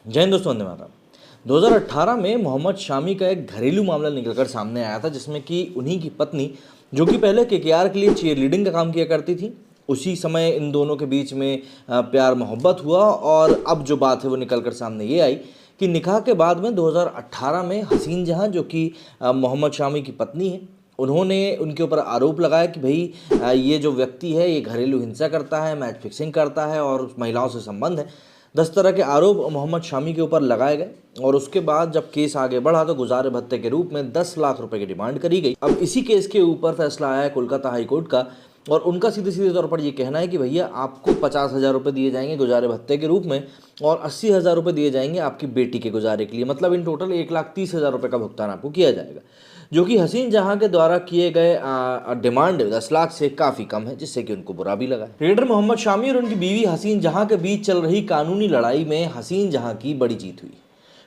जय हिंद दोस्तों, वंदे मातरम। 2018 में मोहम्मद शामी का एक घरेलू मामला निकलकर सामने आया था, जिसमें कि उन्हीं की पत्नी, जो कि पहले केकेआर के लिए चीयर लीडिंग का काम किया करती थी, उसी समय इन दोनों के बीच में प्यार मोहब्बत हुआ। और अब जो बात है वो निकलकर सामने ये आई कि निकाह के बाद में 2018 में हसीन जहां, जो कि मोहम्मद शामी की पत्नी है, उन्होंने उनके ऊपर आरोप लगाया कि भाई ये जो व्यक्ति है ये घरेलू हिंसा करता है, मैच फिक्सिंग करता है और महिलाओं से संबंध है। 10 तरह के आरोप मोहम्मद शामी के ऊपर लगाए गए और उसके बाद जब केस आगे बढ़ा तो गुजारे भत्ते के रूप में 10 लाख रुपए की डिमांड करी गई। अब इसी केस के ऊपर फैसला आया है कोलकाता हाई कोर्ट का, और उनका सीधे सीधे तौर पर यह कहना है कि भैया आपको 50,000 रुपये दिए जाएंगे गुजारे भत्ते के रूप में और 80,000 रुपये दिए जाएंगे आपकी बेटी के गुजारे के लिए। मतलब इन टोटल 1,30,000 रुपये का भुगतान आपको किया जाएगा, जो कि हसीन जहां के द्वारा किए गए डिमांड 10 लाख से काफ़ी कम है, जिससे कि उनको बुरा भी लगा। क्रिकेटर मोहम्मद शामी और उनकी बीवी हसीन जहां के बीच चल रही कानूनी लड़ाई में हसीन जहां की बड़ी जीत हुई।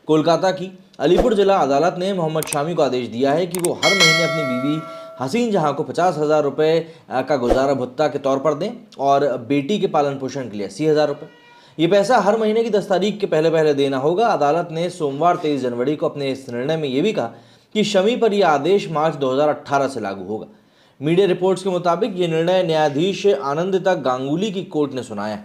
कोलकाता की अलीपुर जिला अदालत ने मोहम्मद शामी को आदेश दिया है कि वो हर महीने अपनी बीवी हसीन जहां को 50,000 रुपये का गुजारा भत्ता के तौर पर दें और बेटी के पालन पोषण के लिए 80,000 रुपये। ये पैसा हर महीने की 10 तारीख के पहले पहले देना होगा। अदालत ने सोमवार 23 जनवरी को अपने इस निर्णय में ये भी कहा कि शमी पर यह आदेश मार्च 2018 से लागू होगा। मीडिया रिपोर्ट्स के मुताबिक ये निर्णय न्यायाधीश आनंदिता गांगुली की कोर्ट ने सुनाया।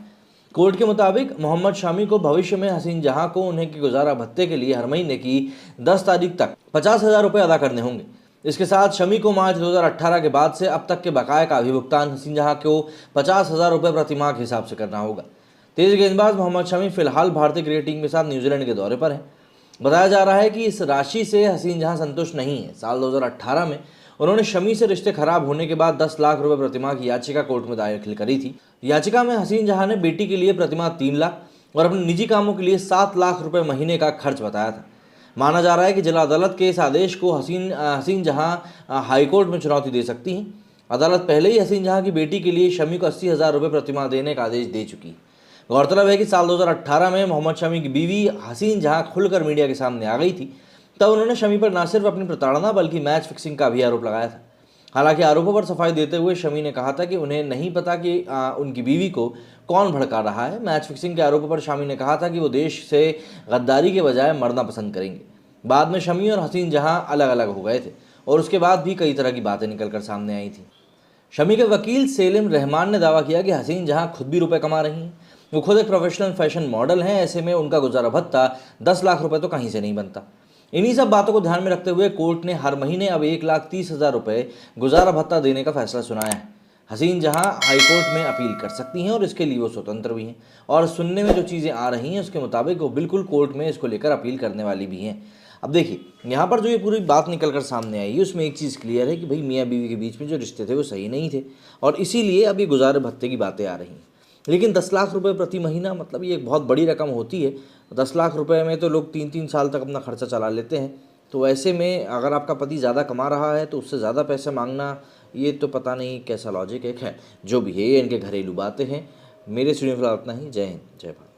कोर्ट के मुताबिक मोहम्मद शामी को भविष्य में हसीन जहां को उन्हें के गुजारा भत्ते के लिए हर महीने की 10 तारीख तक 50,000 रुपये अदा करने होंगे। इसके साथ शमी को मार्च 2018 के बाद से अब तक के बकाया का भी भुगतान हसीन जहां को 50,000 रुपये प्रति माह के हिसाब से करना होगा। तेज गेंदबाज मोहम्मद शमी फिलहाल भारतीय क्रिकेट टीम के साथ न्यूजीलैंड के दौरे पर है। बताया जा रहा है कि इस राशि से हसीन जहां संतुष्ट नहीं है। साल 2018 में उन्होंने शमी से रिश्ते खराब होने के बाद 10 लाख रुपए प्रतिमाह की याचिका कोर्ट में दाखिल करी थी। याचिका में हसीन जहां ने बेटी के लिए प्रतिमाह 3 लाख और अपने निजी कामों के लिए 7 लाख रुपए महीने का खर्च बताया था। माना जा रहा है कि जिला अदालत के इस आदेश को हसीन जहां हाईकोर्ट में चुनौती दे सकती है। अदालत पहले ही हसीन जहां की बेटी के लिए शमी को 80,000 रुपये प्रतिमाह देने का आदेश दे चुकी है। गौरतलब है कि साल 2018 में मोहम्मद शमी की बीवी हसीन जहां खुलकर मीडिया के सामने आ गई थी। तब उन्होंने शमी पर न सिर्फ अपनी प्रताड़ना बल्कि मैच फिक्सिंग का भी आरोप लगाया था। हालांकि आरोपों पर सफाई देते हुए शमी ने कहा था कि उन्हें नहीं पता कि उनकी बीवी को कौन भड़का रहा है। मैच फिक्सिंग के आरोपों पर शमी ने कहा था कि वो देश से गद्दारी के बजाय मरना पसंद करेंगे। बाद में शमी और हसीन जहां अलग अलग हो गए थे और उसके बाद भी कई तरह की बातें निकलकर सामने आई थी। शमी के वकील सेलिम रहमान ने दावा किया कि हसीन जहां खुद भी रुपए कमा रही हैं। वो खुद एक प्रोफेशनल फैशन मॉडल हैं, ऐसे में उनका गुजारा भत्ता 10 लाख रुपए तो कहीं से नहीं बनता। इन्हीं सब बातों को ध्यान में रखते हुए कोर्ट ने हर महीने अब 1,30,000 रुपये गुजारा भत्ता देने का फैसला सुनाया है। हसीन जहां हाईकोर्ट में अपील कर सकती हैं और इसके लिए वो स्वतंत्र भी हैं, और सुनने में जो चीज़ें आ रही हैं उसके मुताबिक वो बिल्कुल कोर्ट में इसको लेकर अपील करने वाली भी हैं। अब देखिए, यहाँ पर जो ये पूरी बात निकल कर सामने आई है उसमें एक चीज़ क्लियर है कि भाई मियाँ बीवी के बीच में जो रिश्ते थे वो सही नहीं थे, और इसीलिए अब ये गुजारे भत्ते की बातें आ रही हैं। लेकिन 10 लाख रुपए प्रति महीना, मतलब ये एक बहुत बड़ी रकम होती है। 10 लाख रुपए में तो लोग 3-3 साल तक अपना खर्चा चला लेते हैं। तो ऐसे में अगर आपका पति ज़्यादा कमा रहा है तो उससे ज़्यादा पैसे मांगना, ये तो पता नहीं कैसा लॉजिक है। जो भी है, ये इनके घरेलू बातें हैं। मेरे स्टूडियो फिलहाल इतना ही। जय हिंद, जय भारत।